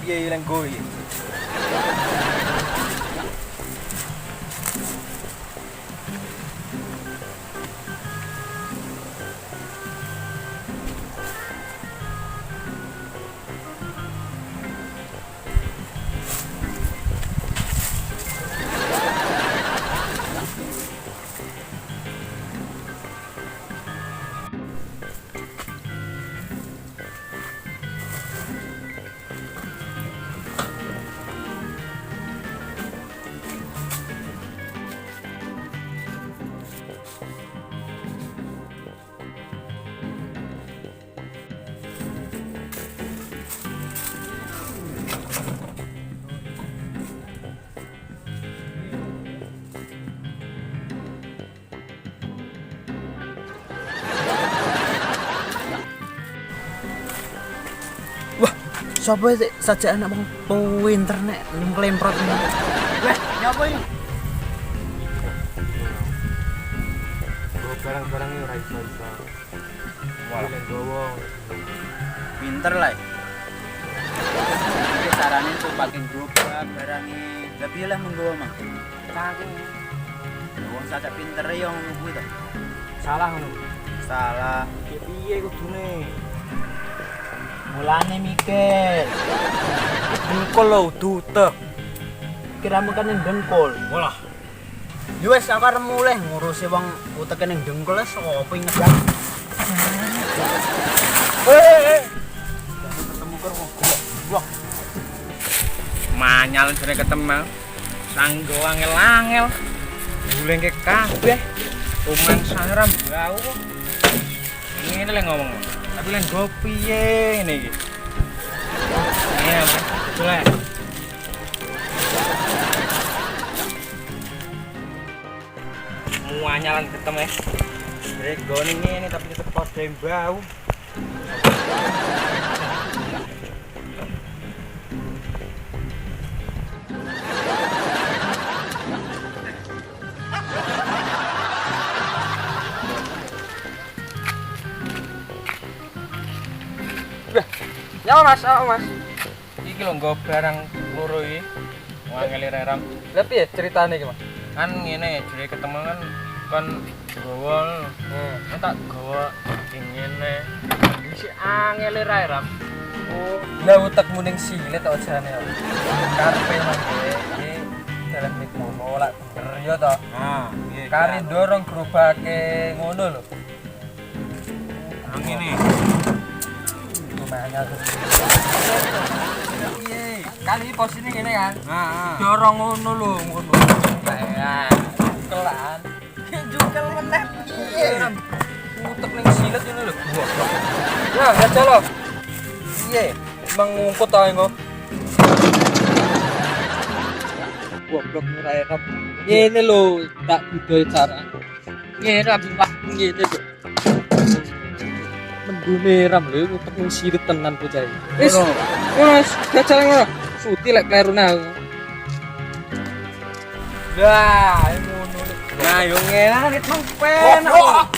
piye lenggo iki. Sopo saja anak pinter nek nglemprot. Weh, nyapa iki? Barang-barang ini ora iso. Wah, Gowo. pinter lah. Iki carane tuh pakai grup barangi. Lah piye lah menggawa mah? Saking Wong saja pinter yo ngono kuwi to. salah ngono. Salah. Piye kudune? Mulane mikir. Dengkul lho dutek. Kiramu kan ning dengkul. Walah. Yo wis aku arep mulih ngurusi wong uteke ning dengkul wis opo ngedak. Ketemu karo wong. Manyal jare ketemu. Sanggo angel-angel. Buleng ke kabeh. Umang sangram bau kok. Ngene le ngomong. Tapi len go piye ngene iki? Iya, betul. Muanyalan ketemu ya. Regone ngene tapi tetep padha bau. Ya Mas, Mas. Iki lho nggo barang loro iki. Wangele reram. Lah piye ceritane iki, Mas? Kan ngene jere ketemu kan gawa. Nek tak gawa ngene. Wis angele reram. Oh, lah utekmu ning silet tok jane. Karepe mangke iki dalam mikmono lak bener ya to. Nah, piye? Kari dorong gerobake ngono lho. Nang ngene. Lumayan tuh. Piye? Kan iki posisi ngene kan. Heeh. Dorong ngono lho, ngono. Ya, kelan. Jukel meneh piye? Utek ning silet ngono lho. Ya, ya colo. Piye? Mengungkut ae kok. Goblok murai rap. Ngene lho, tak budaya cara. Ngene rap wah ngene lho. Mendune ram lho utek ning silet tenan bocah iki. Wis, wis, gajal ngono. Suti lek klerune aku. Lah, ngono lho. Nah, yo ngene ritme penak.